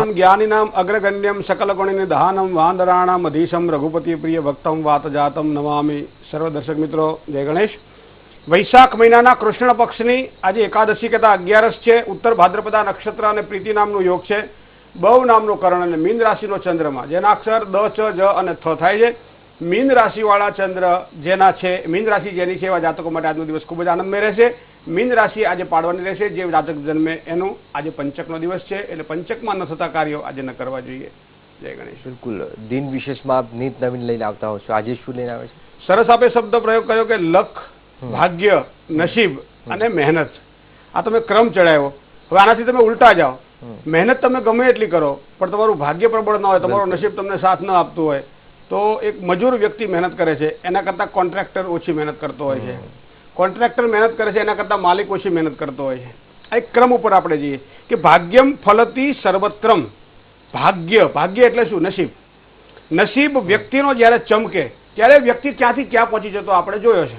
महात्मम ज्ञानिनाम अग्रगण्यम सकलगुणनिधानम वांदराणाम अधीशम रघुपति प्रिय भक्तम वातजातम नमामि। सर्व दर्शक मित्रों जय गणेश। वैशाख महीना कृष्ण पक्षनी आज एकादशी कहता 11 है। उत्तर भाद्रपदा नक्षत्र और प्रीति नामनो योग है। बव नामनो करण और मीन राशि चंद्रमा जेना अक्षर द च ज और थ थाय छे। मीन राशि वाला चंद्र जेना छे मीन राशि जेनी छे एवा जातको माटे आजनो दिवस खूब ज आनंदमय रहेशे। मीन राशि आज पाड़वानी रहेशे। जे जातक जन्मे एनु आज पंचकनो दिवस छे એટલે पंचकमां न थता कार्यो आज न करवा જોઈએ। जय गणेश। बिल्कुल दिन विशेषમાં આપ નીત નવીન લઈને આવતા હો છો, આજે શું લઈને આવે છે? સરસ આપે શબ્દ પ્રયોગ કર્યો કે લક, ભાગ્ય, નસીબ અને મહેનત આ તમે ક્રમ ચડાવ્યો। હવે આનાથી તમે ઉલટા જાઓ। મહેનત તમે ગમે એટલી કરો પણ તમારું ભાગ્ય પ્રબળ ન હોય, તમારો નસીબ તમને સાથ ન આપતું હોય તો એક મજૂર વ્યક્તિ મહેનત કરે છે એના કરતાં કોન્ટ્રાક્ટર ઓછી મહેનત કરતો હોય છે। કોન્ટ્રાક્ટર મહેનત કરે છે એના કરતાં માલિક ઓછી મહેનત કરતો હોય છે। આ એક ક્રમ ઉપર આપણે જઈએ કે ભાગ્યમ ફલતી સર્વત્રમ। ભાગ્ય ભાગ્ય એટલે શું? નસીબ। નસીબ વ્યક્તિનો જ્યારે ચમકે ત્યારે વ્યક્તિ ક્યાંથી ક્યાં પહોંચી જતો આપણે જોયો છે।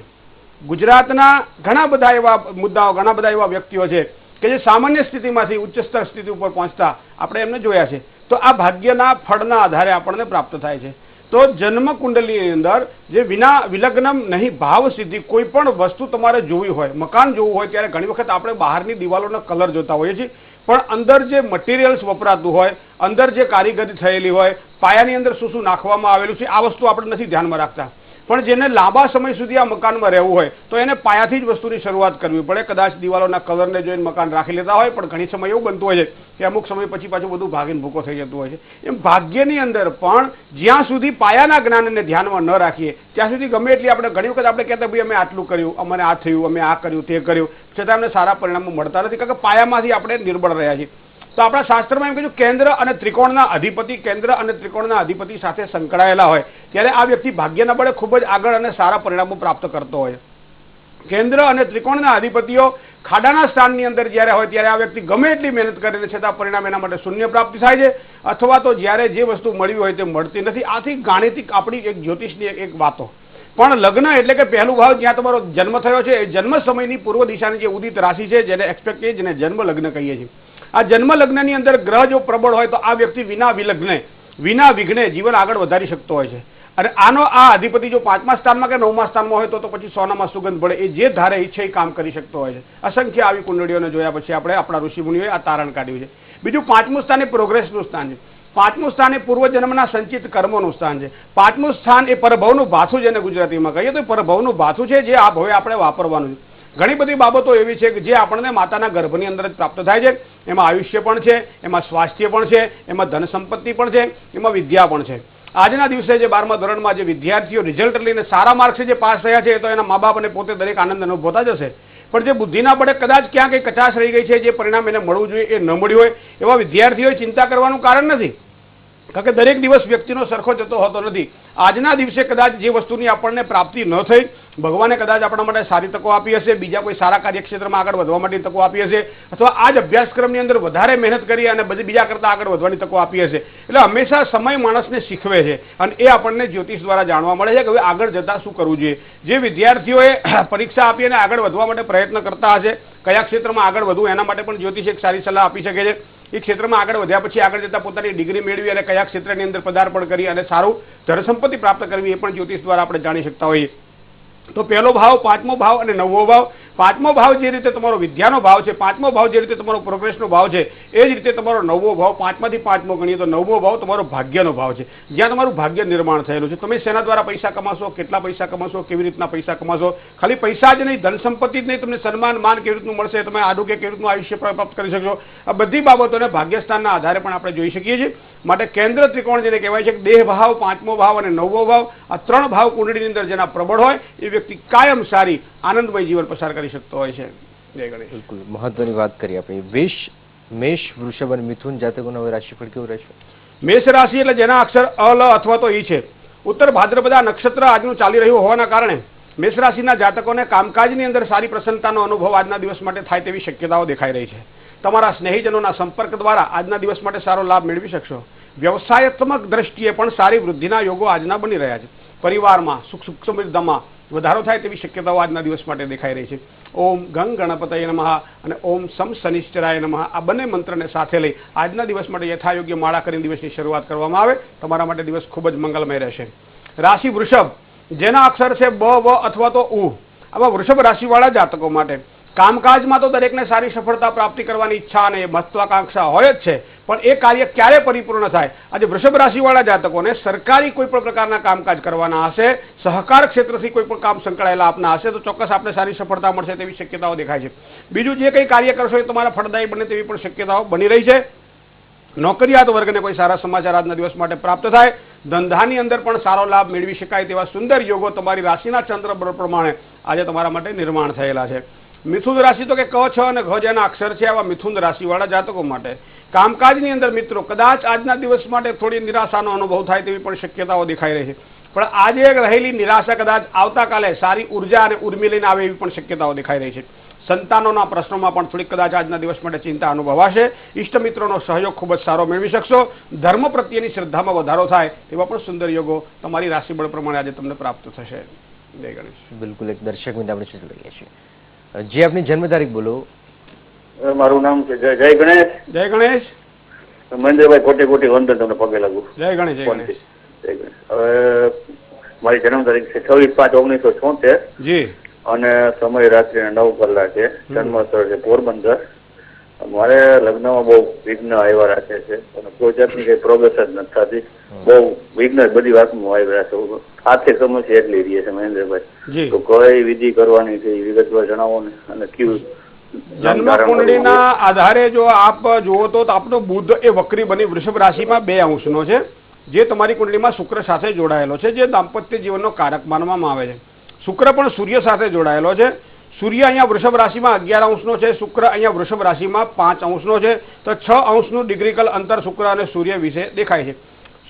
ગુજરાતના ઘણા બધા એવા મુદ્દાઓ, ઘણા બધા એવા વ્યક્તિઓ છે કે જે સામાન્ય સ્થિતિમાંથી ઉચ્ચ સ્તર સ્થિતિ ઉપર પહોંચતા આપણે એમને જોયા છે। તો આ ભાગ્યના ફળના આધારે આપણને પ્રાપ્ત થાય છે। तो जन्म कुंडली अंदर जे विना विलग्नम नहीं भाव सिद्धि कोई पण वस्तु तमारे जोवी होय, मकान जोवुं होय त्यारे घणी वखत आपणे बहारनी दिवालोनो कलर जोता होईए छीए पण अंदर जे मटीरियल्स वपरातुं होय, अंदर जे कारीगरी थयेली होय, पायानी अंदर शुं शुं नाखवामां आवेलुं छे आ वस्तु आपणे नथी ध्यानमां राखता। पण जेने लांबा समय सुधी आ मकानमां रहेवुं होय तो एने पायाथी ज वस्तुनी शरूआत करवी पड़े। कदाच दिवालोना कलरने जोईने मकान राखी लेता होय पण घणी समय एवुं बनतुं होय छे के अमुक समय पछी पाछुं बधुं भागीने भूको थई जतुं होय छे। एम भाग्यनी अंदर पण ज्यां सुधी पायाना ज्ञानने ध्यानमां न राखीए त्यां सुधी गमे एटली आपणे घणी वखत आपणे कहेता भाई अमे आटलुं कर्युं, अमने आ थयुं, अमे आ कर्युं, ते कर्युं, छतां अमने सारा परिणामो मळता नथी कारण के पायामांथी आपणे निर्बळ रह्या छीए। तो अपना शास्त्र में एम कीधुं केन्द्र और त्रिकोणना अधिपति, केन्द्र और त्रिकोणना अधिपति साथे संकळायेला होय त्यारे आ व्यक्ति भाग्यना बळे खूब ज आगळ अने सारा परिणामो प्राप्त करतो होय। केन्द्र और त्रिकोणना अधिपतिओ खाडाना स्थाननी अंदर ज्यारे होय त्यारे आ व्यक्ति गमे एटली मेहनत करे छतां परिणाम एना माटे शून्य प्राप्ति थाय छे अथवा तो ज्यारे जे वस्तु मळी होय ते मळती नथी। आथी गाणितिक आपणी एक ज्योतिषनी एक वातो पण लग्न एटले के पहलू भाव ज्यां तमारो जन्म थयो छे जन्म समयनी पूर्व दिशानी जे उदित राशि छे जेने एक्सपेक्ट जेने जन्म लग्न कहीए छीए। आ जन्म लग्न अंदर ग्रह जो प्रबल होय तो आ व्यक्ति विना विलग्ने विना विघ्ने जीवन आगळ वधारी शकतो होय छे। अने आनो आ अधिपति जो 5मा स्थानमा के 9मा स्थानमा होय तो पछी सोनामां सुगंध पड़े ए जे धारे इच्छे ए काम करी शकतो होय छे। असंख्य आवी कुंडळीओने जोया पछी आपणे आपणा ऋषि मुनिओए आ तारण काढ्युं छे। बीजुं 5मुं स्थान ए प्रोग्रेसनुं स्थान छे। 5मुं स्थान ए पूर्वजन्मना संचित कर्मोनुं स्थान छे। 5मुं स्थान ए परभवनुं भाथुं जेने गुजरातीमां कहीए तो परभवनुं भाथुं छे जे आ भवे आपणे वापरवानुं छे। घणी बधी बाबतो एवी छे के जे आपणे माताना गर्भनी अंदर ज प्राप्त थाय छे। एमां आयुष्य पण छे, एमां स्वास्थ्य पण छे, एमां धन संपत्ति पण छे, एमां विद्या पण छे। आजना दिवसे जे 12मा धोरणमां जे विद्यार्थीओ रिजल्ट लईने सारा मार्क्से जे पास थया छे तो एना मा बाप अने पोते दरेक आनंद अनुभवता ज हशे पण जे बुद्धिना बळे कदाच क्यांक कंई कचाश रही गई छे जे परिणाम एने मळवुं जोईए ए न मळ्युं होय एवा विद्यार्थीओए चिंता करवानुं कारण नथी कारण के दरेक दिवस व्यक्तिनो सरखो जतो होतो नथी। आजना दिवसे कदाच जे वस्तुनी आपणने प्राप्ति न थई भगवाने कदाच आपणा माटे सारी तको आपी हशे, बीजा कोई सारा कार्यक्षेत्रमां आगळ वधवा माटे तको आपी हशे अथवा आज अभ्यासक्रमनी अंदर वधारे मेहनत करी अने बीजा करता आगळ वधवानी तको आपी हशे। એટલે હંમેશા સમય માણસને શીખવે છે અને એ આપણને જ્યોતિષ દ્વારા જાણવા મળે છે કે હવે આગળ જતા શું કરવું જોઈએ। જે વિદ્યાર્થીઓએ પરીક્ષા આપી અને આગળ વધવા માટે પ્રયત્ન કરતા હશે કયા ક્ષેત્રમાં આગળ વધવું એના માટે પણ જ્યોતિષ એક સારી સલાહ આપી શકે છે। એ ક્ષેત્રમાં આગળ વધ્યા પછી આગળ જતા પોતાની ડિગ્રી મેળવી અને કયા ક્ષેત્રની અંદર પદાર્પણ કરી અને સારું ધન સંપત્તિ પ્રાપ્ત કરવી એ પણ જ્યોતિષ દ્વારા આપણે જાણી શકતા હોઈએ। तो पहलो भाव, 5मो भाव और 9मो भाव। 5मो भाव जे रीते तमारो विद्यानो भाव है, 5मो भाव जे रीते तमारो प्रोग्रेसनो भाव है ए ज रीते तमारो 9मो भाव 5मांथी 5मो गणीए तो 9मो भाव तमारो भाग्यनो भाव है ज्यां तमारुं भाग्य निर्माण थयेलुं छे। तमे शेना द्वारा पैसा कमाशो, केटला पैसा कमाशो, केवी रीतना पैसा कमाशो, खाली पैसा ज नहीं धन संपत्ति ज नहीं तमने सन्मान मान केवी रीतनुं मळशे, तमे आरोग्य केवी रीतनुं आयुष्य प्राप्त करी शकशो आ बधी बाबतोने भाग्यस्थानना आधारे पण आपणे जोई शकीए छीए। माटे केन्द्र त्रिकोण जेने कहेवाय छे देह भाव, 5मो भाव और 9मो भाव आ 3 भाव कुंडळीनी अंदर जेना प्रबळ होय ए व्यक्ति कायम सारी आनंदमय जीवन पसार करी शकतो होय छे। जय गणेश। बिल्कुल महत्वनी बात करी आपणे। मेष, वृषभ और मिथुन जातकोनो राशिफळ केवुं रहेशे? मेष राशि एटले जेना अक्षर अ ल अथवा तो ई छे। उत्तर भाद्रपदा नक्षत्र आजनुं चाली रह्युं होवाना कारणे मेष राशिना जातकोने कामकाजनी अंदर सारी प्रसन्नतानो अनुभव आजना दिवस माटे थाय तेवी शक्यताओ देखाई रही छे। तमारा स्नेहीजनोना संपर्क द्वारा आजना दिवस माटे सारो लाभ मेळवी शकशो। व्यवसायात्मक दृष्टिए पण सारी वृद्धिना योगो आजना बनी रह्या छे। પરિવારમાં સુખ સમૃદ્ધિમાં વધારો થાય તેવી શક્યતાઓ આજના દિવસ માટે દેખાઈ રહી છે. ઓમ ગંગ ગણપતય નમઃ અને ઓમ સમ શનિશ્ચરાય નમઃ આ બંને મંત્રને સાથે લઈ આજના દિવસ માટે યથાયોગ્ય માળા કરીને દિવસની શરૂઆત કરવામાં આવે. તમારા માટે દિવસ ખૂબ જ મંગલમય રહેશે. રાશિ વૃષભ, જેના અક્ષર છે બ, વ અથવા તો ઉ. આવા વૃષભ રાશિવાળા જાતકો માટે કામકાજમાં તો દરેકને સારી સફળતા પ્રાપ્તિ કરવાની ઈચ્છા અને મહત્વાકાંક્ષા હોય જ છે, પણ એ કાર્ય ક્યારે પરિપૂર્ણ થાય? આજે વૃષભ રાશિવાળા જાતકોને સરકારી કોઈ પણ પ્રકારના કામકાજ કરવાના હશે, સહકાર ક્ષેત્રથી કોઈ પણ કામ સંકળાયેલા આપના હશે તો ચોક્કસ આપણે સારી સફળતા મળશે તેવી શક્યતાઓ દેખાય છે. બીજું જે કંઈ કાર્ય કરશો એ તમારા ફળદાયી બને તેવી પણ શક્યતાઓ બની રહી છે. નોકરિયાત વર્ગને કોઈ સારા સમાચાર આજના દિવસ માટે પ્રાપ્ત થાય. ધંધાની અંદર પણ સારો લાભ મેળવી શકાય તેવા સુંદર યોગો તમારી રાશિના ચંદ્ર બળ પ્રમાણે આજે તમારા માટે નિર્માણ થયેલા છે. મિથુન રાશિ તો કે ક, છ અને ઘ જેના અક્ષર છે આવા મિથુન રાશિવાળા જાતકો માટે કામકાજની અંદર મિત્રો કદાચ આજના દિવસ માટે થોડી નિરાશાનો અનુભવ થાય તેવી પણ શક્યતાઓ દેખાઈ રહી છે. પણ આજે રહેલી નિરાશા કદાચ આવતાકાલે સારી ઉર્જા અને ઉર્મી લઈને આવે એવી પણ શક્યતાઓ દેખાઈ રહી છે. સંતાનોના પ્રશ્નોમાં પણ થોડીક કદાચ આજના દિવસ માટે ચિંતા અનુભવાશે. ઇષ્ટ મિત્રોનો સહયોગ ખૂબ જ સારો મેળવી શકશો. ધર્મ પ્રત્યેની શ્રદ્ધામાં વધારો થાય તેવા પણ સુંદર યોગો તમારી રાશિબળ પ્રમાણે આજે તમને પ્રાપ્ત થશે. જય ગણેશ. બિલકુલ, એક દર્શક મિત્ર આપણે જોડાઈએ છીએ. જે આપની જન્મ તારીખ બોલો. મારું નામ છે જય ગણેશ. જય ગણેશ. મહેન્દ્રભાઈ કોટી કોટી વંદન તમને પગે લાગુ. જય ગણેશ. જય ગણેશ. જય ગણેશ. હવે મારી જન્મ તારીખ છે 26/5/1976 જી અને સમય રાત્રિના 9 કલાકે. જન્મ સ્થળ છે પોરબંદર. મારે લગ્નમાં બહુ વિઘ્ન આવ્યા રાખે છે અને કોઈ જાતની કઈ પ્રોગ્રેસ જ નથી થતી. બહુ વિઘ્ન બધી વાતમાં આવ્યા છે. આર્થિક સમસ્યા એટલી રહી છે મહેન્દ્રભાઈ, તો કઈ વિધિ કરવાની છે વિગતવાર જણાવો ને. અને કયું જન્મ કુંડળીના આધારે જો આપ જુઓ તો આપણો બુધ એ વક્રી બની વૃષભ રાશિમાં 2 અંશનો છે, જે તમારી કુંડળીમાં શુક્ર સાથે જોડાયેલો છે, જે દાંપત્ય જીવનનો કારક માનવામાં આવે છે. શુક્ર પણ સૂર્ય સાથે જોડાયેલો છે. સૂર્ય અહીંયા વૃષભ રાશિમાં 11 અંશનો છે, શુક્ર અહીંયા વૃષભ રાશિમાં 5 અંશનો છે. તો 6 અંશનું ડિગ્રીકલ અંતર શુક્ર અને સૂર્ય વિશે દેખાય છે.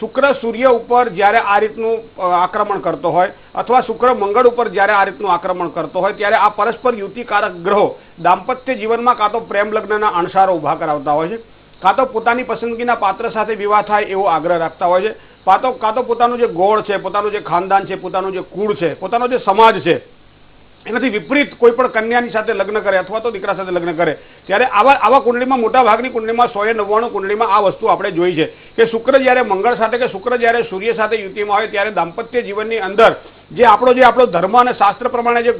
શુક્ર સૂર્ય ઉપર જ્યારે આ રીતનું આક્રમણ કરતો હોય અથવા શુક્ર મંગળ ઉપર જ્યારે આ રીતનું આક્રમણ કરતો હોય ત્યારે આ પરસ્પર યુતિકારક ગ્રહો દાંપત્ય જીવનમાં કાં તો પ્રેમ લગ્નના અણસારો ઊભા કરાવતા હોય છે, કાં તો પોતાની પસંદગીના પાત્ર સાથે વિવાહ થાય એવો આગ્રહ રાખતા હોય છે, કાં તો પોતાનું જે ગોળ છે, પોતાનું જે ખાનદાન છે, પોતાનું જે કુળ છે, પોતાનો જે સમાજ છે એનાથી વિપરીત કોઈ પણ કન્યાની સાથે લગ્ન કરે અથવા તો દીકરા સાથે લગ્ન કરે ત્યારે આવા કુંડળીમાં મોટા ભાગની કુંડળીમાં 199 કુંડળીમાં આ વસ્તુ આપણે જોઈ છે કે શુક્ર જ્યારે મંગળ સાથે કે શુક્ર જ્યારે સૂર્ય સાથે યુતિમાં હોય ત્યારે દાંપત્ય જીવનની અંદર જે આપણો ધર્મ અને શાસ્ત્ર પ્રમાણે જે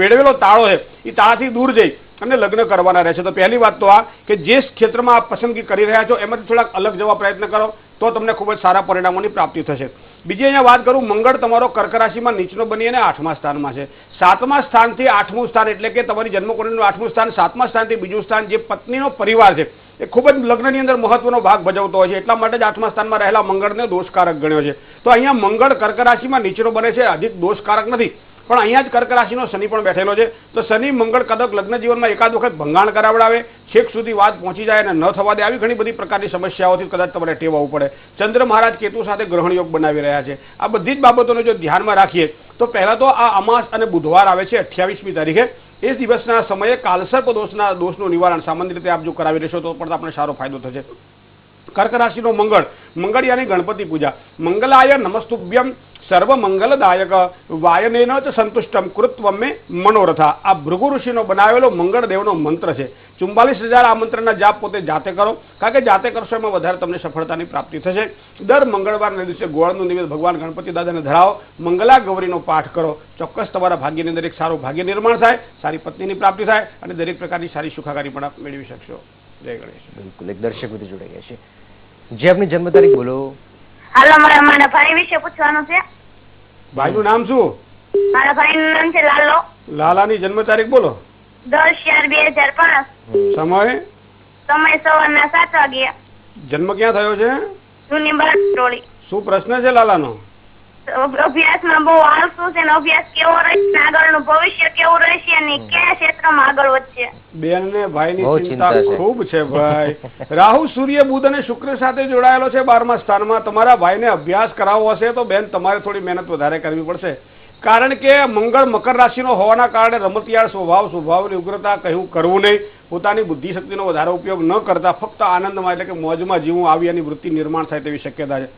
વેડવેલો તાળો છે એ તાળાથી દૂર જઈ અને લગ્ન કરવાના રહે છે. તો પહેલી વાત તો આ કે જે ક્ષેત્રમાં આપ પસંદગી કરી રહ્યા છો એમાંથી થોડાક અલગ જવા પ્રયત્ન કરો તો તમને ખૂબ જ સારા પરિણામોની પ્રાપ્તિ થશે. બીજી અહીંયા વાત કરું, મંગળ તમારો કર્ક રાશિમાં નીચનો બની અને 8મા સ્થાનમાં છે. 7મા સ્થાનથી 8મું સ્થાન એટલે કે તમારી જન્મકુંડળીનું 8મું સ્થાન, 7મા સ્થાનથી બીજું સ્થાન જે પત્નીનો પરિવાર છે એ ખૂબ જ લગ્નની અંદર મહત્વનો ભાગ ભજવતો હોય છે. એટલા માટે જ 8મા સ્થાનમાં રહેલા મંગળને દોષકારક ગણ્યો છે. તો અહીંયા મંગળ કર્ક રાશિમાં નીચનો બને છે, અધિક દોષકારક નથી, પણ અહીંયા જ કર્ક રાશિનો શનિ પણ બેઠેલો છે. તો શનિ મંગળ કદાચ લગ્ન જીવનમાં એકાદ વખત ભંગાણ કરાવડાવે, છેક સુધી વાત પહોંચી જાય અને ન થવા દે, આવી ઘણી બધી પ્રકારની સમસ્યાઓથી કદાચ તમારે ટેવાવું પડે. ચંદ્ર મહારાજ કેતુ સાથે ગ્રહણ યોગ બનાવી રહ્યા છે. આ બધી જ બાબતોને જો ધ્યાનમાં રાખીએ તો પહેલા તો આ અમાસ અને બુધવાર આવે છે 28મી તારીખે, એ દિવસના સમયે કાલસર્પ દોષનું નિવારણ સામાન્ય રીતે આપ જો કરાવી લેશો તો પણ આપણે સારો ફાયદો થશે. કર્ક રાશિનો મંગળ યાની ગણપતિ પૂજા. મંગલાય નમસ્તુભ્યમ સર્વ મંગલદાયક વાયનેન ચ સંતુષ્ટમ કૃત્વમ મે મનોરથા. આ ભૃગુ ઋષિનો બનાવેલો મંગળદેવનો મંત્ર છે. 44,000 આ મંત્રના જાપ પોતે જાતે કરો, કારણ કે જાતે કરશો એમાં વધારે તમને સફળતાની પ્રાપ્તિ થશે. દર મંગળવારના દિવસે ગોળનું નિવેદ ભગવાન ગણપતિ દાદાને ધરાવો, મંગલા ગૌરીનો પાઠ કરો, ચોક્કસ તમારા ભાગ્યની અંદર એક સારું ભાગ્ય નિર્માણ થાય, સારી પત્નીની પ્રાપ્તિ થાય અને દરેક પ્રકારની સારી સુખાકારી પણ આપ મેળવી શકશો. જય ગણેશ. બિલકુલ, એક દર્શક મિત્ર જોડાઈ ગયા છે. જે આપની જન્મ તારીખ બોલો. હાલો, મારા ભાઈ વિશે પૂછવાનું છે. ભાઈનું નામ શું? મારા ભાઈનું નામ છે લાલો. લાલાની જન્મ તારીખ બોલો. 10/4/2005. સમય સવારના 7 વાગ્યા. જન્મ ક્યાં થયો છે? જૂની બારડોલી. શું પ્રશ્ન છે લાલાનો? અભ્યાસમાં બહુ આળસુ છે ને અભ્યાસ કેવો રહેશે, આગળનું ભવિષ્ય કેવું રહેશે અને કયા ક્ષેત્રમાં આગળ વધશે. બેન ને ભાઈની ચિંતા ખૂબ છે ભાઈ. રાહુ સૂર્ય બુધ અને શુક્ર સાથે જોડાયેલો છે 12મા સ્થાનમાં. તમારા ભાઈને અભ્યાસ કરાવવો હશે તો બેન તમારે થોડી મહેનત વધારે કરવી પડશે, કારણ કે મંગળ મકર રાશિનો હોવાના કારણે રમતિયાળ સ્વભાવની ઉગ્રતા કહ્યું કરવું નહીં, પોતાની બુદ્ધિ શક્તિનો વધારે ઉપયોગ ન કરતા ફક્ત આનંદમાં એટલે કે મોજમાં જીવવું આવી એની વૃત્તિ નિર્માણ થાય તેવી શક્યતા છે.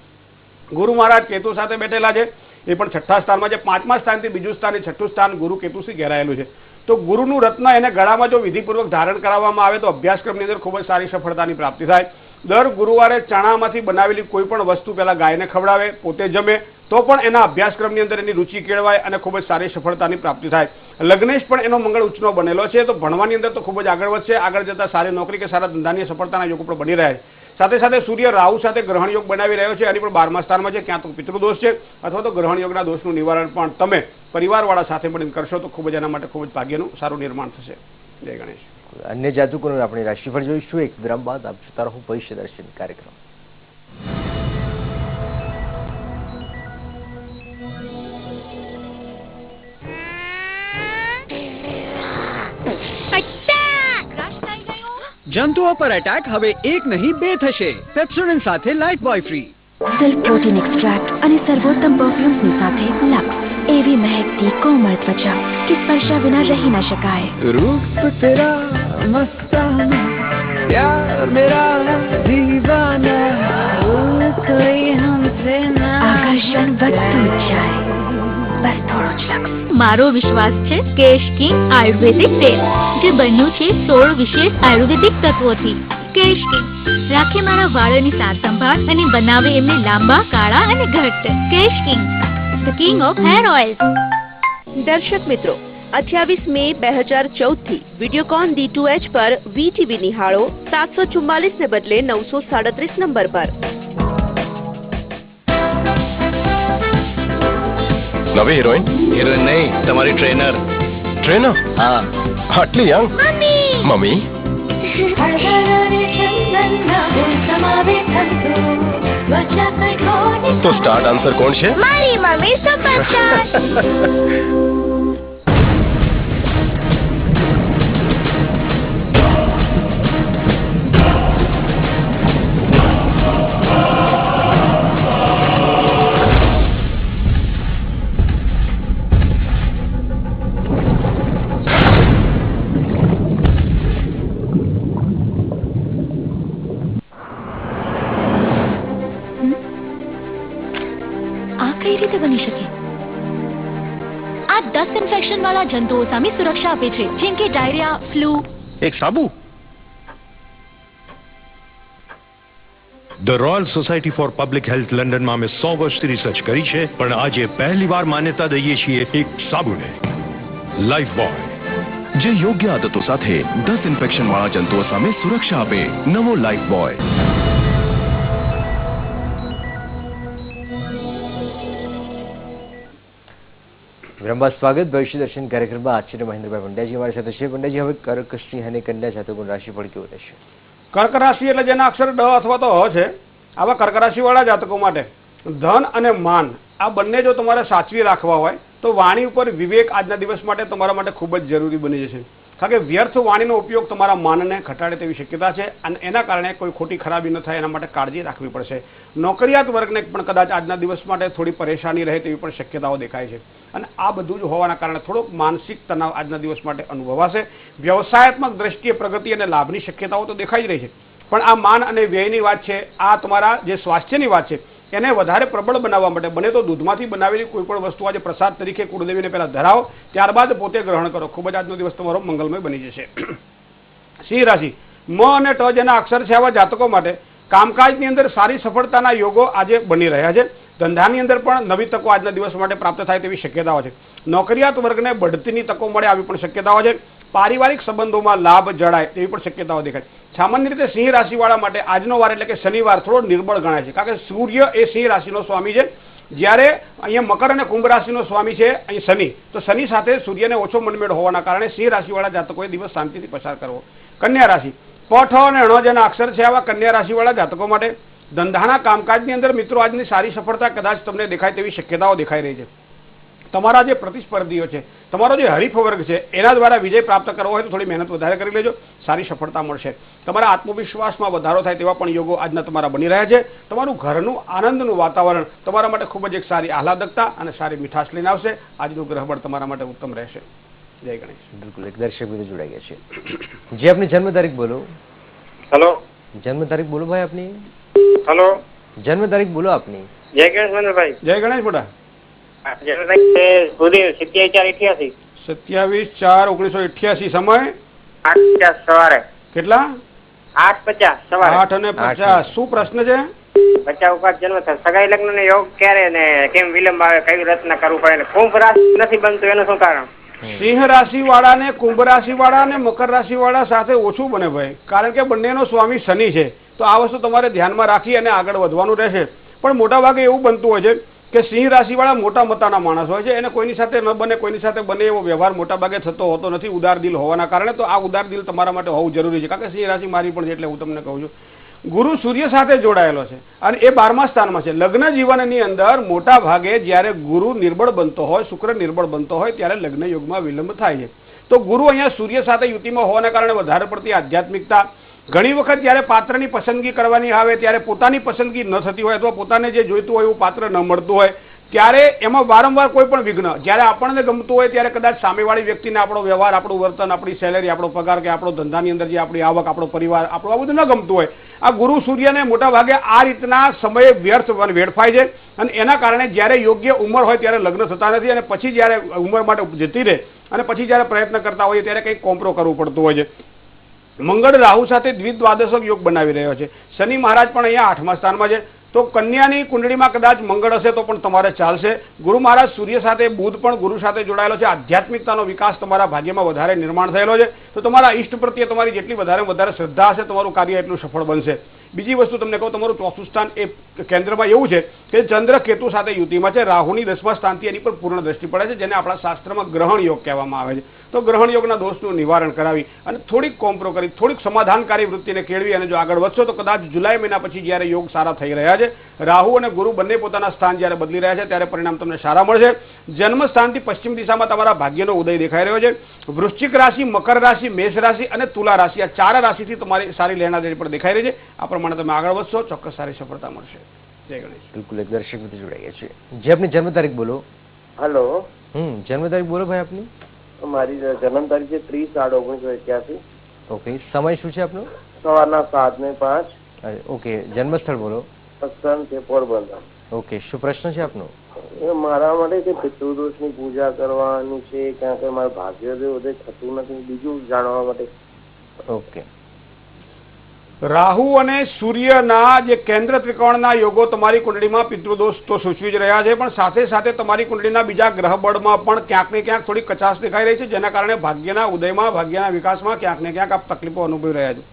ગુરુ મહારાજ કેતુ સાથે બેઠેલા છે. એ પણ 6થા સ્થાનમાં છે. 5મા સ્થાનથી બીજું સ્થાન એ 6ઠું સ્થાન ગુરુ કેતુથી ઘેરાયેલું છે. તો ગુરુનું રત્ન એને ગળામાં જો વિધિપૂર્વક ધારણ કરાવવામાં આવે તો અભ્યાસક્રમની અંદર ખૂબ જ સારી સફળતાની પ્રાપ્તિ થાય. દર ગુરુવારે ચણામાંથી બનાવેલી કોઈ પણ વસ્તુ પહેલા ગાયને ખવડાવે, પોતે જમે, તો પણ એના અભ્યાસક્રમની અંદર એની રુચિ કેળવાય અને ખૂબ જ સારી સફળતાની પ્રાપ્તિ થાય. લગ્નેશ પણ એનો મંગળ ઉચ્ચનો બનેલો છે, તો ભણવાની અંદર તો ખૂબ જ આગળ વધશે. આગળ જતાં સારી નોકરી કે સારા ધંધાની સફળતાના યોગ પણ બની રહ્યા છે. સાથે સાથે સૂર્ય રાહુ સાથે ગ્રહણ યોગ બનાવી રહ્યો છે. એની પણ 12મા સ્થાનમાં છે. ક્યાં તો પિતૃદોષ છે અથવા તો ગ્રહણ યોગના દોષનું નિવારણ પણ તમે પરિવારવાળા સાથે મળીને કરશો તો ખૂબ જ એના માટે ખૂબ જ ભાગ્યનું સારું નિર્માણ થશે. જય ગણેશ. અન્ય જાતકોનું આપણે રાશિફળ જોઈશું એક વિરામ બાદ. આપ જોતા રહો ભવિષ્ય દર્શન કાર્યક્રમ. જંતુઓ પર એટેક હવે એક નહીં 2 થશે. પેપ્સોડન્ટ સાથે life boy free. Silk protein extract અને સર્વોત્તમ પરફ્યુમ્સની સાથે લક્સ એવી મહેકતી કોમળ ત્વચા કે સ્પર્શા વિના રહી ન શકાય. રૂપ તેરા મસ્તાના પ્યાર મેરા દીવાના કોઈ હમસે ના આકર્ષણ વધતું જ જાય, બસ થોડો જ લક્સ. મારો વિશ્વાસ છે કેશ કિંગ આયુર્વેદિક તેલ, જે બન્યું છે 16 વિશેષ આયુર્વેદિક તત્વોથી. કેશ કિંગ રાખે મારા વાળની સાર સંભાળ અને બનાવે એમને લાંબા, કાળા અને ઘટ્ટ. Kesh King, the king of hair oil. દર્શક મિત્રો, 28 મે 2014 થી વિડીયોકોન D2H પર VTV નિહાળો 744 ને બદલે 937 નંબર પર. નવી હિરોઈન? હિરોઈન નહીં, તમારી ટ્રેનર. ટ્રેનર? હા. આટલી યંગ? મમ્મી. તો સ્ટાર ડાન્સર કોણ છે? મારી મમ્મી સુપરસ્ટાર. કઈ રીતે બની શકે? આ ડસ્ટ ઇન્ફેક્શન વાળા જંતુઓ સામે સુરક્ષા આપે છે, જેમ કે ડાયરિયા, ફ્લૂ. એક સાબુ. The royal society for public health લંડનમાં અમે 100 વર્ષથી રિસર્ચ કરી છે, પણ આજે પહેલીવાર માન્યતા દઈએ છીએ એક સાબુને, લાઈફ બોય, જે યોગ્ય આદતો સાથે ડસ્ટ ઇન્ફેક્શન વાળા જંતુઓ સામે સુરક્ષા આપે. નવો લાઈફ બોય. વિરામ બાદ સ્વાગત ભવિષ્ય દર્શન કાર્યક્રમમાં. આચાર્ય મહેન્દ્રભાઈ પંડ્યાજી અમારી સાથે છે. પંડ્યાજી, હવે કર્ક, સિંહ અને કન્યા જાતકોનું રાશિફળ કેવું રહેશે? કર્ક રાશિ એટલે જેના અક્ષર ડ અથવા તો હ છે, આવા કર્ક રાશિવાળા જાતકો માટે ધન અને માન આ બંને જો તમારે સાચવી રાખવા હોય તો વાણી ઉપર વિવેક આજના દિવસ માટે તમારા માટે ખૂબ જ જરૂરી બની જશે. કારણ કે વ્યર્થ વાણીનો ઉપયોગ તમારા માનને ઘટાડે તેવી શક્યતા છે અને એના કારણે કોઈ ખોટી ખરાબી ન થાય એના માટે કાળજી રાખવી પડશે. નોકરિયાત વર્ગને પણ કદાચ આજના દિવસ માટે થોડી પરેશાની રહે તેવી પણ શક્યતાઓ દેખાય છે અને આ બધું જ હોવાના કારણે થોડોક માનસિક તણાવ આજના દિવસ માટે અનુભવાશે. વ્યવસાયાત્મક દ્રષ્ટિએ પ્રગતિ અને લાભની શક્યતાઓ તો દેખાઈ જ રહી છે, પણ આ માન અને વ્યયની વાત છે, આ તમારા જે સ્વાસ્થ્યની વાત છે એને વધારે પ્રબળ બનાવવા માટે બને તો દૂધમાંથી બનાવેલી કોઈ પણ વસ્તુ આજે પ્રસાદ તરીકે કુળદેવીને પહેલા ધરાવો, ત્યારબાદ પોતે ગ્રહણ કરો. ખૂબ જ આજનો દિવસ તમારો મંગલમય બની જશે. સિંહ રાશિ મ અને ટ જેના અક્ષર છે, આવા જાતકો માટે કામકાજની અંદર સારી સફળતાના યોગો આજે બની રહ્યા છે. ધંધાની અંદર પણ નવી તકો આજના દિવસ માટે પ્રાપ્ત થાય તેવી શક્યતાઓ છે. નોકરિયાત વર્ગને બઢતીની તકો મળે આવી પણ શક્યતાઓ છે. પારિવારિક સંબંધોમાં લાભ જળાય તેવી પણ શક્યતાઓ દેખાય. સામાન્ય રીતે સિંહ રાશિવાળા માટે આજનો વાર એટલે કે શનિવાર થોડો નિર્બળ ગણાય છે, કારણ કે સૂર્ય એ સિંહ રાશિનો સ્વામી છે, જ્યારે અહીંયા મકર અને કુંભ રાશિનો સ્વામી છે અહીં શનિ. તો શનિ સાથે સૂર્યને ઓછો મનમેળ હોવાના કારણે સિંહ રાશિવાળા જાતકોએ દિવસ શાંતિથી પસાર કરવો. કન્યા રાશિ પ, ઠ અને ણ જેના અક્ષર છે, આવા કન્યા રાશિવાળા જાતકો માટે ધંધાના કામકાજની અંદર મિત્રો આજની સારી સફળતા કદાચ તમને દેખાય તેવી શક્યતાઓ દેખાઈ રહી છે. તમારા જે પ્રતિસ્પર્ધીઓ છે, તમારો જે હરીફ વર્ગ છે, એના દ્વારા વિજય પ્રાપ્ત કરવો હોય તો થોડી મહેનત વધારે કરી લેજો, સારી સફળતા મળશે. તમારા આત્મવિશ્વાસમાં વધારો થાય તેવા પણ યોગો આજના તમારા બની રહ્યા છે. તમારું ઘરનું આનંદનું વાતાવરણ તમારા માટે ખૂબ જ એક સારી આહલાદકતા અને સારી મીઠાશ લઈને આવશે. આજનું ગ્રહબળ તમારા માટે ઉત્તમ રહેશે. જય ગણેશ. બિલકુલ, એક દર્શક મિત્રો જોડાઈ ગયા છે. જે આપની જન્મ તારીખ બોલો. હેલો, જન્મ તારીખ બોલો ભાઈ આપની. હેલો, જન્મ તારીખ બોલો આપની. જય ગણેશ મહેન્દ્રભાઈ. જય ગણેશ બેટા. જન્મ 27/4/1988 સમય 8:50 સવારે. કેટલા? 8:50 સવારે. 8:50. શું પ્રશ્ન છે? બચ્ચા ઉપાદ જન્મ થાય. સગાઈ લગ્ન નો યોગ ક્યારે ને કેમ વિલંબ આવે, કઈ રચના કરવું પડે? કુંભ રાશિ નથી બનતું એનું શું કારણ? સિંહ રાશિ વાળા ને કુંભ રાશિ વાળા ને મકર રાશિ વાળા સાથે ઓછું બને ભાઈ, કારણ કે બંનેનો સ્વામી શનિ છે. તો આ વસ્તુ તમારે ધ્યાનમાં રાખી અને આગળ વધવાનું રહેશે. પણ મોટા ભાગે એવું બનતું હોય છે કે સિંહ રાશિ વાળા મોટા મતાના માણસ હોય છે, એને કોઈની સાથે ન બને, કોઈની સાથે બને એવો વ્યવહાર મોટા ભાગે થતો હોતો નથી ઉદાર દિલ હોવાના કારણે. તો આ ઉદાર દિલ તમારા માટે હોવું જરૂરી છે, કારણ કે સિંહ રાશિ મારી પણ છે એટલે હું તમને કહું છું. ગુરુ સૂર્ય સાથે જોડાયેલો છે અને એ 12મા સ્થાનમાં છે. લગ્ન જીવનની અંદર મોટા ભાગે જ્યારે ગુરુ નિર્બળ બનતો હોય, શુક્ર નિર્બળ બનતો હોય, ત્યારે લગ્ન યોગમાં વિલંબ થાય છે. તો ગુરુ અહીંયા સૂર્ય સાથે યુતિમાં હોવાના કારણે વધારે પડતી આધ્યાત્મિકતા, ઘણી વખત જ્યારે પાત્રની પસંદગી કરવાની આવે ત્યારે પોતાની પસંદગી ન થતી હોય અથવા પોતાને જે જોઈતું હોય એવું પાત્ર ન મળતું હોય, ત્યારે એમાં વારંવાર કોઈ પણ વિઘ્ન, જ્યારે આપણને ગમતું હોય ત્યારે કદાચ સામેવાળી વ્યક્તિને આપણો વ્યવહાર, આપણું વર્તન, આપણી સેલેરી, આપણો પગાર કે આપણો ધંધાની અંદર જે આપણી આવક, આપણો પરિવાર, આપણું આ બધું ન ગમતું હોય, આ ગુરુ સૂર્યને મોટા ભાગે આ રીતના સમયે વ્યર્થ વેડફાય છે. અને એના કારણે જ્યારે યોગ્ય ઉંમર હોય ત્યારે લગ્ન થતા નથી અને પછી જ્યારે ઉંમર માટે જતી રહે અને પછી જ્યારે પ્રયત્ન કરતા હોઈએ ત્યારે કંઈક કોમ્પ્રો કરવું પડતું હોય છે. મંગળ રાહુ સાથે દ્વિદ્વાદશક યોગ બનાવી રહ્યો છે. શનિ મહારાજ પણ અહીંયા 8મા સ્થાનમાં છે. તો કન્યાની કુંડળીમાં કદાચ મંગળ હશે તો પણ તમારે ચાલશે. ગુરુ મહારાજ સૂર્ય સાથે, બુધ પણ ગુરુ સાથે જોડાયેલો છે. આધ્યાત્મિકતાનો વિકાસ તમારા ભાગ્યમાં વધારે નિર્માણ થયેલો છે. તો તમારા ઈષ્ટ પ્રત્યે તમારી જેટલી વધારે શ્રદ્ધા હશે, તમારું કાર્ય એટલું સફળ બનશે. બીજી વસ્તુ તમને કહું, તમારું ચોથું સ્થાન એ કેન્દ્રમાં એવું છે કે ચંદ્ર કેતુ સાથે યુતિમાં છે. રાહુની 10મા સ્થાનથી એની પર પૂર્ણ દ્રષ્ટિ પડે છે, જેને આપણા શાસ્ત્રમાં ગ્રહણ યોગ કહેવામાં આવે છે. તો ગ્રહણ યોગના દોષનું નિવારણ કરાવી અને થોડીક કોમ્પ્રો કરી, થોડીક સમાધાનકારી વૃત્તિને કેળવી અને જો આગળ વધશો તો કદાચ જુલાઈ મહિના પછી જ્યારે યોગ સારા થઈ રહ્યા છે, રાહુ અને ગુરુ બંને પોતાના સ્થાન જ્યારે બદલી રહ્યા છે ત્યારે પરિણામ તમને સારા મળશે. જન્મ સ્થાનથી પશ્ચિમ દિશામાં તમારા ભાગ્યનો ઉદય દેખાઈ રહ્યો છે. વૃશ્ચિક રાશિ, મકર રાશિ, મેષ રાશિ અને તુલા રાશિ, આ 4 રાશિથી તમારી સારી લેણાદેણી પણ દેખાઈ રહી છે. આ પ્રમાણે તમે આગળ વધશો, ચોક્કસ સારી સફળતા મળશે. જય ગણેશ. બિલકુલ, એક દર્શક મિત્ર જોડાઈ ગયા છે. જે આપની જન્મ તારીખ બોલો. હેલો. જન્મ તારીખ બોલો ભાઈ આપની. મારી જન્મ તારીખ છે 30/8/1981. ઓકે. સમય શું છે આપનો? સવારના 7:05. ઓકે. જન્મ સ્થળ બોલો. પસંદ છે પોરબંદર. ઓકે. શું પ્રશ્ન છે આપનો? એ મારા માટે કે પિતૃદોષની પૂજા કરવાની છે, કારણ કે મારું ભાગ્ય ઉદય થતું નથી, બીજું જાણવા માટે. ઓકે. રાહુ અને સૂર્યના જે કેન્દ્ર ત્રિકોણના યોગો તમારી કુંડળીમાં પિતૃદોષ તો સૂચવી જ રહ્યા છે, પણ સાથે સાથે તમારી કુંડળીના બીજા ગ્રહ બળમાં પણ ક્યાંક ને ક્યાંક થોડી કચાશ દેખાઈ રહી છે, જેના કારણે ભાગ્યના ઉદયમાં, ભાગ્યના વિકાસમાં ક્યાંક ને ક્યાંક આપ તકલીફો અનુભવી રહ્યા છો.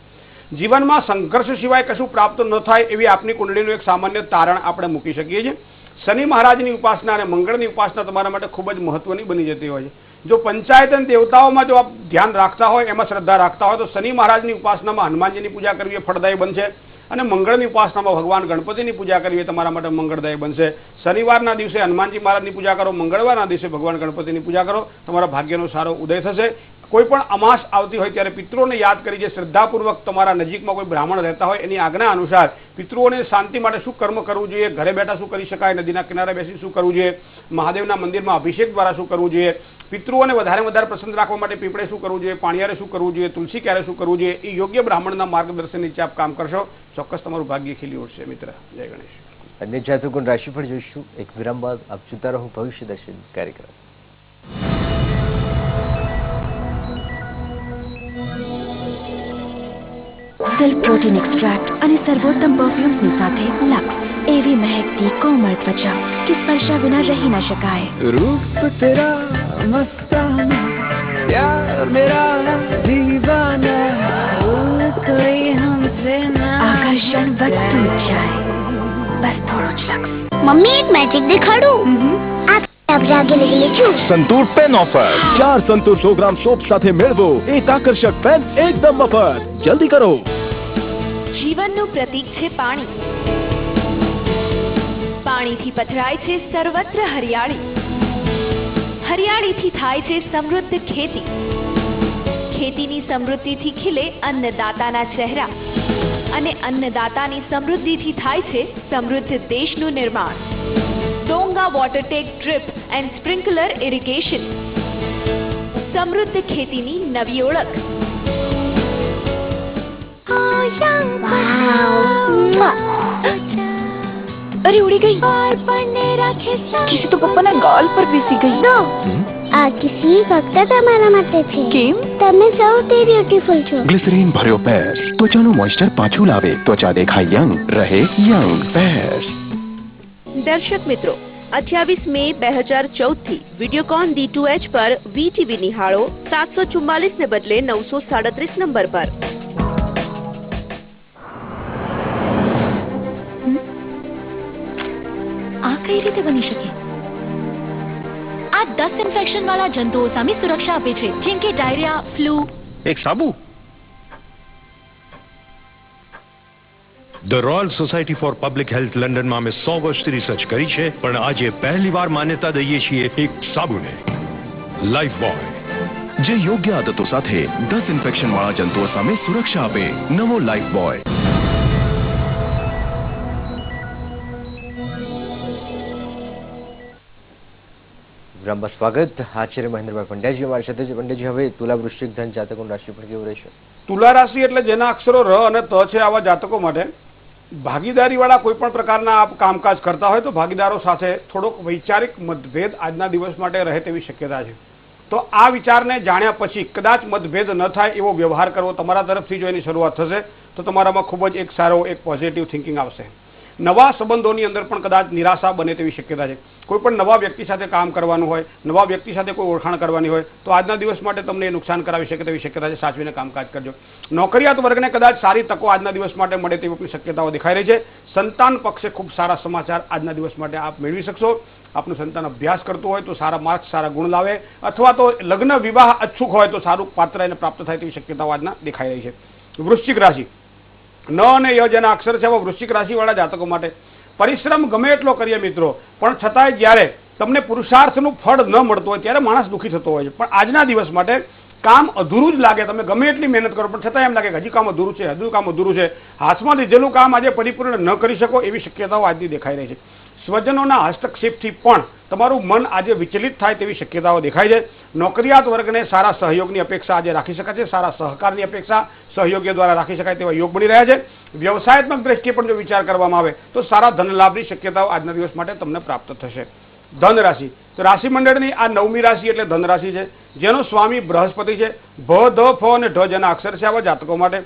જીવનમાં સંઘર્ષ સિવાય કશું પ્રાપ્ત ન થાય એવી આપની કુંડળીનું એક સામાન્ય તારણ આપણે મૂકી શકીએ છીએ. શનિ મહારાજની ઉપાસના અને મંગળની ઉપાસના તમારા માટે ખૂબ જ મહત્વની બની જતી હોય છે. જો પંચાયત અને દેવતાઓમાં જો આપ ધ્યાન રાખતા હોય, એમાં શ્રદ્ધા રાખતા હોય, તો શનિ મહારાજની ઉપાસનામાં હનુમાનજીની પૂજા કરવી એ ફળદાયી બનશે અને મંગળની ઉપાસનામાં ભગવાન ગણપતિની પૂજા કરવી એ તમારા માટે મંગળદાયી બનશે. શનિવારના દિવસે હનુમાનજી મહારાજની પૂજા કરો, મંગળવારના દિવસે ભગવાન ગણપતિની પૂજા કરો, તમારા ભાગ્યનો સારો ઉદય થશે. કોઈ પણ અમાસ આવતી હોય ત્યારે પિતૃઓને યાદ કરી, જે શ્રદ્ધાપૂર્વક તમારા નજીકમાં કોઈ બ્રાહ્મણ રહેતા હોય એની આજ્ઞા અનુસાર પિતૃઓને શાંતિ માટે શું કર્મ કરવું જોઈએ, ઘરે બેઠા શું કરી શકાય, નદીના કિનારે બેસી શું કરવું જોઈએ, મહાદેવના મંદિરમાં અભિષેક દ્વારા શું કરવું જોઈએ, પિતૃઓને વધારે પ્રસન્ન રાખવા માટે પીપળે શું કરવું જોઈએ, પાણીયારે શું કરવું જોઈએ, તુલસી ક્યારે શું કરવું જોઈએ, એ યોગ્ય બ્રાહ્મણના માર્ગદર્શન નીચે આપ કામ કરશો, ચોક્કસ તમારું ભાગ્ય ખીલી ઉઠશે. મિત્ર, જય ગણેશ. અન્ય જાતકોનું રાશિફળ જોઈશું એક વિરામ બાદ. આપ જોતા રહો ભવિષ્ય દર્શન કાર્યક્રમ. સિલ્ક પ્રોટીન એક્સ્ટ્રેક્ટ અને સર્વોત્તમ પરફ્યુમ્સની સાથે લક્સ, એવી મહેકતી કોમળ ત્વચા કે સ્પર્શા વિના રહી ન શકાય. रूप तेरा मस्ताना, प्यार मेरा दीवाना, कोई हमसे ना. આકર્ષણ વધતું જાય, બસ થોડું જ લક્સ. મમ્મી, એક મેજિક દેખાડું. આ જાગે લઈ છું. Santoor pen offer. 4 Santoor 100 gram soap સાથે મેળવો એક આકર્ષક પેન એકદમ મફત. જલ્દી કરો. જીવનનું પ્રતીક છે પાણી. પાણીથી પથરાય છે સર્વત્ર હરિયાળી. હરિયાળીથી થાય છે સમૃદ્ધ ખેતી. ખેતીની સમૃદ્ધિથી ખીલે અન્નદાતાના ચહેરા અને અન્નદાતાની સમૃદ્ધિથી થાય છે સમૃદ્ધ દેશનું નિર્માણ. Donga Watertech drip and sprinkler irrigation, સમૃદ્ધ ખેતીની નવી ઓળખ. अरे उड़ी गई। किसी तो पप्पा ना गाल पर बेसी गई। नो આ કિસી ફક્ત તમારા માટે છે. કેમ? તમે સૌથી બ્યુટીફુલ છો. ગ્લિસરીન ભર્યો પેર્સ ત્વચાનું મોઇસ્ચર પાછું લાવે, ત્વચા દેખાય યંગ રહે યંગ. પેર્સ. દર્શક મિત્રો, 28 મે 2014 થી વિડીયોકોન D2H પર VTV નિહાળો 744 ને બદલે 937 નંબર પર. આ કઈ રીતે બની શકે? આ 10 ઇન્ફેક્શન વાળા જંતુઓ સામે સુરક્ષા આપે છે, જેમ કે ડાયરિયા, ફ્લૂ. એક સાબુ. The royal society for public health લંડનમાં અમે 100 વર્ષથી રિસર્ચ કરી છે, પણ આજે પહેલીવાર માન્યતા દઈએ છીએ એક સાબુને, લાઈફ બોય, જે યોગ્ય આદતો સાથે 10 ઇન્ફેક્શન વાળા જંતુઓ સામે સુરક્ષા આપે. નવો લાઈફ બોય. વિરામબાદ સ્વાગત. આચાર્ય મહેન્દ્રભાઈ પંડ્યાજી અમારી સાથે છે. પંડ્યાજી, હવે તુલા, વૃશ્ચિક, ધન જાતકોનું રાશિફળ કેવું રહેશે? તુલા રાશિ એટલે જેના અક્ષરો ર અને ત છે, આવા જાતકો માટે ભાગીદારી વાળા કોઈ પણ પ્રકારના આપ કામકાજ કરતા હોય તો ભાગીદારો સાથે થોડોક વૈચારિક મતભેદ આજના દિવસ માટે રહે તેવી શક્યતા છે. તો આ વિચારને જાણ્યા પછી કદાચ મતભેદ ન થાય એવો વ્યવહાર કરવો તમારા તરફથી જો એની શરૂઆત થશે તો તમારામાં ખૂબ જ એક સારો એક પોઝિટિવ થિંકિંગ આવશે. નવા સંબંધોની અંદર પણ કદાચ નિરાશા બને તેવી શક્યતા છે. કોઈ પણ નવા વ્યક્તિ સાથે કામ કરવાનું હોય, નવા વ્યક્તિ સાથે કોઈ ઓળખાણ કરવાની હોય તો આજના દિવસ માટે તમને નુકસાન કરાવી શકે તેવી શક્યતા છે. સાચવીને કામકાજ કરજો. નોકરિયાત વર્ગને કદાચ સારી તકો આજના દિવસ માટે મળે તેવી શક્યતાઓ દેખાઈ રહી છે. સંતાન પક્ષે ખૂબ સારા સમાચાર આજના દિવસ માટે આપ મેળવી શકશો. આપનું સંતાન અભ્યાસ કરતું હોય તો સારા માર્ક્સ, સારા ગુણ લાવે, અથવા તો લગ્ન વિવાહ અચ્છુક હોય તો સારું પાત્ર એને પ્રાપ્ત થાય તેવી શક્યતાઓ આજના દેખાઈ રહી છે. વૃશ્ચિક રાશિ, ન અને ય જેના અક્ષર છે, વૃશ્ચિક રાશિવાળા જાતકો માટે પરિશ્રમ ગમે એટલો કરીએ મિત્રો, પણ છતાંય જ્યારે તમને પુરુષાર્થનું ફળ ન મળતું હોય ત્યારે માણસ દુઃખી થતો હોય છે. પણ આજના દિવસ માટે કામ અધૂરું જ લાગે. તમે ગમે એટલી મહેનત કરો પણ છતાં એમ લાગે કે હજી કામ અધૂરું છે, હજુ કામ અધૂરું છે. હાથમાં લીધેલું કામ આજે પરિપૂર્ણ ન કરી શકો એવી શક્યતાઓ આજની દેખાઈ રહી છે. સ્વજનોના હસ્તક્ષેપથી પણ તમારું મન આજે વિચલિત થાય તેવી શક્યતાઓ દેખાય છે. નોકરિયાત વર્ગને સારા સહયોગની અપેક્ષા આજે રાખી શકાય છે. સારા સહકારની અપેક્ષા સહયોગીઓ દ્વારા રાખી શકાય તેવા યોગ બની રહ્યા છે. વ્યવસાયાત્મક દ્રષ્ટિએ પણ જો વિચાર કરવામાં આવે તો સારા ધનલાભની શક્યતાઓ આજના દિવસ માટે તમને પ્રાપ્ત થશે. ધન રાશિ, તો રાશિ મંડળની આ 9મી રાશિ એટલે ધન રાશિ છે, જેનો સ્વામી બૃહસ્પતિ છે. ભ, ધ, ફ અને ઢ જેના અક્ષર છે, આવા જાતકો માટે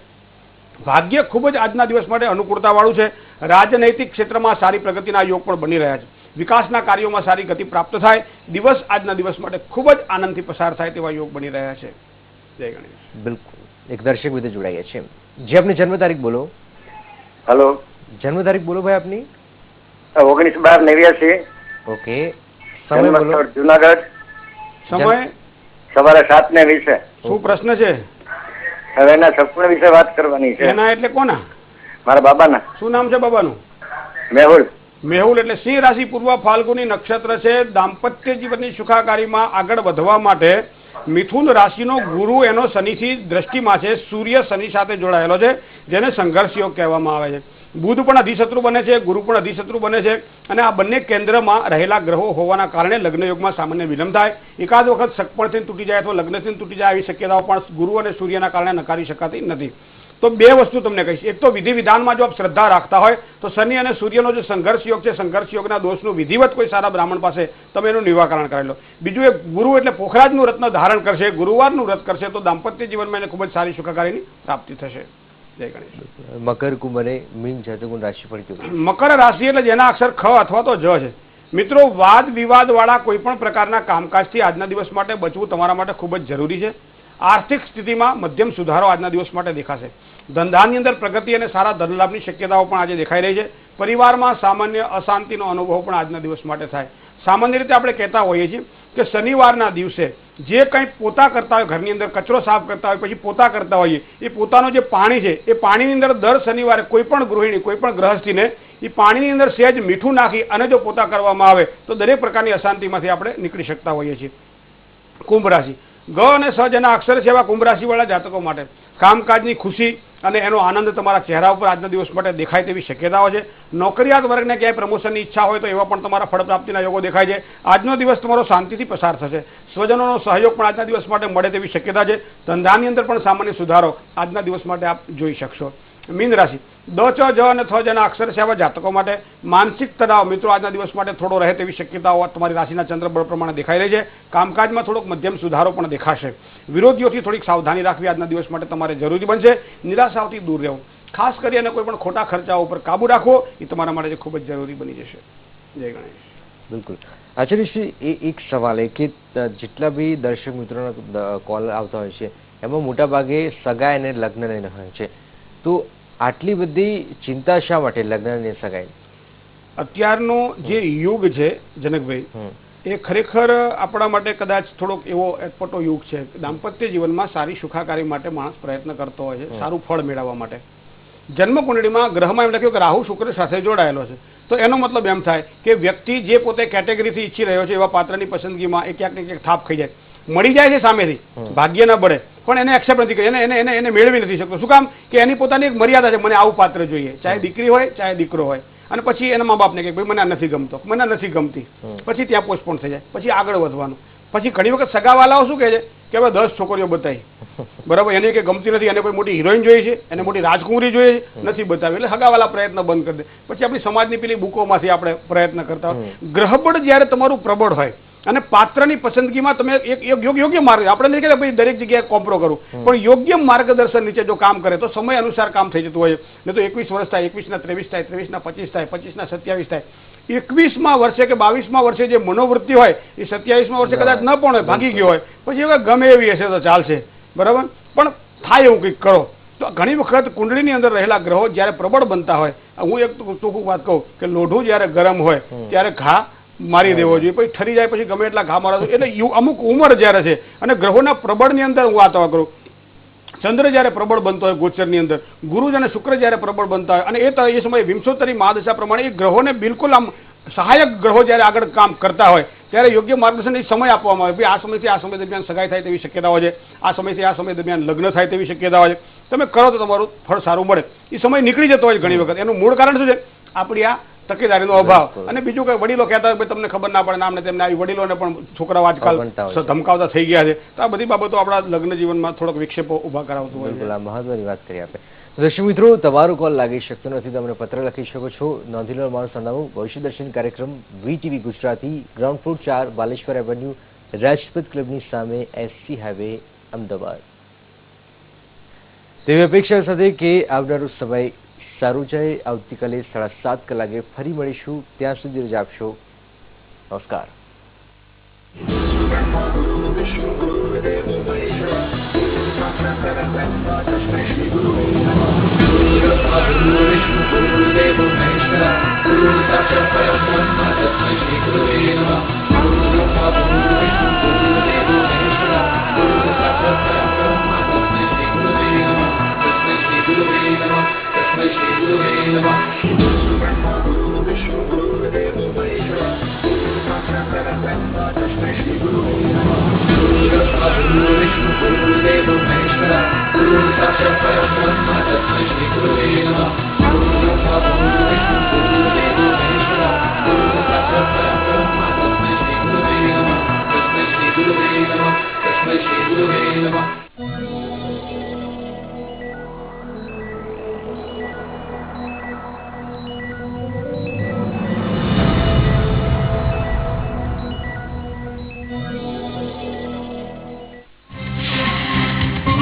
ભાગ્ય ખૂબ જ આજના દિવસ માટે અનુકૂળતાવાળું છે. રાજનૈતિક ક્ષેત્રમાં સારી પ્રગતિના યોગ પણ બની રહ્યા છે. વિકાસના કાર્યોમાં સારી ગતિ પ્રાપ્ત થાય. દિવસ આજના દિવસ માટે ખૂબ જ આનંદથી પસાર થાય તેવા યોગ બની રહ્યા છે. જય ગણેશ. બિલકુલ. એક દર્શક વિધે જોડાઈ ગયા છે. જે આપની જન્મ તારીખ બોલો. હેલો, જન્મ તારીખ બોલો ભાઈ આપની. 19/12/89. ઓકે. સમય બોલો. જુનાગઢ. સમય સવારે 7:20. શું પ્રશ્ન છે? હવે એના સપના વિશે વાત કરવાની છે. એના એટલે કોના? મારા બાબાના. શું નામ છે બાબાનું? મેહુલ. મેહુલ એટલે સિંહ રાશિ, પૂર્વ ફાલ્ગુની નક્ષત્ર છે. દાંપત્ય જીવનની સુખાકારીમાં આગળ વધવા માટે મિથુન રાશિનો ગુરુ એનો શનિથી દ્રષ્ટિમાં છે. સૂર્ય શનિ સાથે જોડાયેલો છે, જેને સંઘર્ષ યોગ કહેવામાં આવે છે. બુધ પણ અધિશત્રુ બને છે, ગુરુ પણ અધિશત્રુ બને છે, અને આ બંને કેન્દ્રમાં રહેલા ગ્રહો હોવાના કારણે લગ્ન યોગમાં સામાન્ય વિલંબ થાય. એકાદ વખત સગપણથી તૂટી જાય અથવા લગ્નથી તૂટી જાય એવી શક્યતાઓ પણ ગુરુ અને સૂર્યના કારણે નકારી શકાતી નથી. તો બે વસ્તુ તમને કહીશ. એક તો વિધિ વિધાનમાં જો આપ શ્રદ્ધા રાખતા હોય તો શનિ અને સૂર્યનો જે સંઘર્ષ યોગ છે, સંઘર્ષ યોગના દોષનું વિધિવત કોઈ સારા બ્રાહ્મણ પાસે તમે એનું નિવારણ કરાવી લો. બીજું એક ગુરુ એટલે પોખરાજનું રત્ન ધારણ કરશે, ગુરુવારનું વ્રત કરશે તો દાંપત્ય જીવનમાં એને ખૂબ જ સારી સુખાકારીની પ્રાપ્તિ થશે. જય ગણેશ. મકર, કુંભ અને મીન જાતકોનું રાશિફળ કેવું? મકર રાશિ એટલે જેના અક્ષર ખ અથવા તો જ છે. મિત્રો, વાદ વિવાદ વાળા કોઈ પણ પ્રકારના કામકાજથી આજના દિવસ માટે બચવું તમારા માટે ખૂબ જ જરૂરી છે. આર્થિક સ્થિતિમાં મધ્યમ સુધારો આજના દિવસ માટે દેખાશે. ધંધાની અંદર પ્રગતિ અને સારા ધનલાભની શક્યતાઓ પણ આજે દેખાઈ રહી છે. પરિવારમાં સામાન્ય અશાંતિનો અનુભવ પણ આજના દિવસ માટે થાય. સામાન્ય રીતે આપણે કહેતા હોઈએ છીએ કે શનિવારના દિવસે જે કંઈ પોતા કરતા હોય, ઘરની અંદર કચરો સાફ કરતા હોય, પછી પોતા કરતા હોઈએ, એ પોતાનું જે પાણી છે એ પાણીની અંદર દર શનિવારે કોઈ પણ ગૃહિણી, કોઈ પણ ગ્રહસ્થીને એ પાણીની અંદર સહેજ મીઠું નાખી અને જો પોતા કરવામાં આવે તો દરેક પ્રકારની અશાંતિમાંથી આપણે નીકળી શકતા હોઈએ છીએ. કુંભ રાશિ, ગ અને સ જેના અક્ષર છે એવા કુંભ રાશિવાળા જાતકો માટે કામકાજની ખુશી અને એનો આનંદ તમારા ચહેરા ઉપર આજના દિવસ માટે દેખાય તેવી શક્યતાઓ છે. નોકરિયાત વર્ગને ક્યાંય પ્રમોશનની ઈચ્છા હોય તો એવા પણ તમારા ફળ પ્રાપ્તિના યોગો દેખાય છે. આજનો દિવસ તમારો શાંતિથી પસાર થશે. સ્વજનોનો સહયોગ પણ આજના દિવસ માટે મળે તેવી શક્યતા છે. ધંધાની અંદર પણ સામાન્ય સુધારો આજના દિવસ માટે આપ જોઈ શકશો. મીન રાશિ દ ચ જ અને થ જના અક્ષર છે આવા જાતકો માટે માનસિક તણાવ મિત્રો આજના દિવસ માટે થોડો રહે તેવી શક્યતાઓ તમારી રાશિના ચંદ્ર બળ પ્રમાણે દેખાઈ રહી છે. કામકાજમાં થોડોક મધ્યમ સુધારો પણ દેખાશે. વિરોધીઓથી થોડીક સાવધાની રાખવી આજના દિવસ માટે તમારે જરૂરી બનશે. નિરાશાઓથી દૂર રહેવું, ખાસ કરી અને કોઈ પણ ખોટા ખર્ચાઓ ઉપર કાબુ રાખવો એ તમારા માટે ખૂબ જ જરૂરી બની જશે. જય ગણેશ. બિલકુલ. આચાર્યશ્રી, એક સવાલ કે જેટલા બી દર્શક મિત્રોના કોલ આવતા હોય છે એમાં મોટા ભાગે સગાઈ અને લગ્નને હોય છે, તો આટલી બધી ચિંતા શા માટે લગ્ન અને સગાઈ? અત્યારનો જે યુગ છે જનકભાઈ, એ ખરેખર આપણા માટે કદાચ થોડોક એવો અટપટો યુગ છે. દાંપત્ય જીવનમાં સારી સુખાકારી માટે માણસ પ્રયત્ન કરતો હોય છે, સારું ફળ મેળવવા માટે. જન્મકુંડળીમાં ગ્રહમાં એમ લખ્યું કે રાહુ શુક્ર સાથે જોડાયેલો છે, તો એનો મતલબ એમ થાય કે વ્યક્તિ જે પોતે કેટેગરીથી ઈચ્છી રહ્યો છે એવા પાત્રની પસંદગીમાં એ ક્યાંક ને ક્યાંક થાપ ખાઈ જાય. મળી જાય છે સામેથી, ભાગ્ય ના બળે, પણ એને એક્સેપ્ટ નથી કરી, એને મેળવી નથી શકતો. શું કામ? કે એની પોતાની એક મર્યાદા છે, મને આવું પાત્ર જોઈએ, ચાહે દીકરી હોય ચાહે દીકરો હોય. અને પછી એના મા બાપને કહે ભાઈ મને આ નથી ગમતો, મને આ નથી ગમતી, પછી ત્યાં પોસ્ટપોન થઈ જાય, પછી આગળ વધવાનું. પછી ઘણી વખત સગાવાલાઓ શું કહે છે કે હવે 10 છોકરીઓ બતાવી, બરાબર, એને કે ગમતી નથી, એને કોઈ મોટી હિરોઈન જોઈએ છે, એને મોટી રાજકુમારી જોઈએ છે, નથી બતાવી, એટલે સગાવાલા પ્રયત્ન બંધ કરી દે. પછી આપણી સમાજની પેલી બુકોમાંથી આપણે પ્રયત્ન કરતા હોય. ગ્રહબળ જ્યારે તમારું પ્રબળ હોય અને પાત્રની પસંદગીમાં તમે એક યોગ્ય માર્ગ, આપણે નહીં કે ભાઈ દરેક જગ્યાએ કોમ્પ્રો કરું, પણ યોગ્ય માર્ગદર્શન નીચે જો કામ કરે તો સમય અનુસાર કામ થઈ જતું હોય. નહીં તો 21 વર્ષ થાય, 21 ના 23 થાય, 23 ના 25 થાય, 25 ના 27 થાય, 21મા વર્ષે કે 22મા વર્ષે જે મનોવૃત્તિ હોય એ 27મા વર્ષે કદાચ ન પણ હોય, ભાગી ગયો હોય, પછી હવે ગમે એવી હશે તો ચાલશે, બરાબર, પણ થાય એવું કંઈક કરો. તો ઘણી વખત કુંડળીની અંદર રહેલા ગ્રહો જ્યારે પ્રબળ બનતા હોય, હું એક ટૂંકું વાત કહું કે લોઢું જ્યારે ગરમ હોય ત્યારે ઘા મારી દેવો જોઈએ, પછી ઠરી જાય પછી ગમે એટલા ઘા મારવા, એટલે અમુક ઉંમર જ્યારે છે અને ગ્રહોના પ્રબળની અંદર હું વાત કરું, ચંદ્ર જ્યારે પ્રબળ બનતો હોય ગોચરની અંદર, ગુરુ અને શુક્ર જ્યારે પ્રબળ બનતા હોય, અને એ સમયે વિંશોત્તરી મહાદશા પ્રમાણે એ ગ્રહોને બિલકુલ આમ સહાયક ગ્રહો જ્યારે આગળ કામ કરતા હોય ત્યારે યોગ્ય માર્ગદર્શન એ સમય આપવામાં આવે. ભાઈ આ સમયથી આ સમય દરમિયાન સગાઈ થાય તેવી શક્યતા હોય છે, આ સમયથી આ સમય દરમિયાન લગ્ન થાય તેવી શક્યતા હોય છે. તમે કરો તો તમારું ફળ સારું મળે. એ સમય નીકળી જતો હોય ઘણી વખત. એનું મૂળ કારણ શું છે? આપણી આ તકેદારીનો અભાવ. અને બીજું કઈ વડીલો કહેતા હોય તમને ખબર ના પડે, નામને તેમને આવી વડીલોને પણ છોકરાઓ આજકાલ ધમકાવતા થઈ ગયા છે. તો આ બધી બાબતો આપણા લગ્ન જીવનમાં થોડોક વિક્ષેપો ઉભા કરાવતું હોય છે. મહત્વની વાત કરી આપણે. દર્શક મિત્રો, તમારો કોલ લાગી શકતો નથી, તમને પત્ર લખી શકો છો. નોંધી લો મારું સરનામું, ભવિષ્ય દર્શન કાર્યક્રમ, VTV Gujarati, ground floor 4, Baleshwar avenue, Rajpath ક્લબની સામે, SC હાઈવે, અમદાવાદ. તેવી અપેક્ષા સાથે કે આવનારો સમય સારું જાય. આવતીકાલે 7:30 કલાકે ફરી મળીશું. ત્યાં સુધી રજા આપશો. નમસ્કાર. Thank you.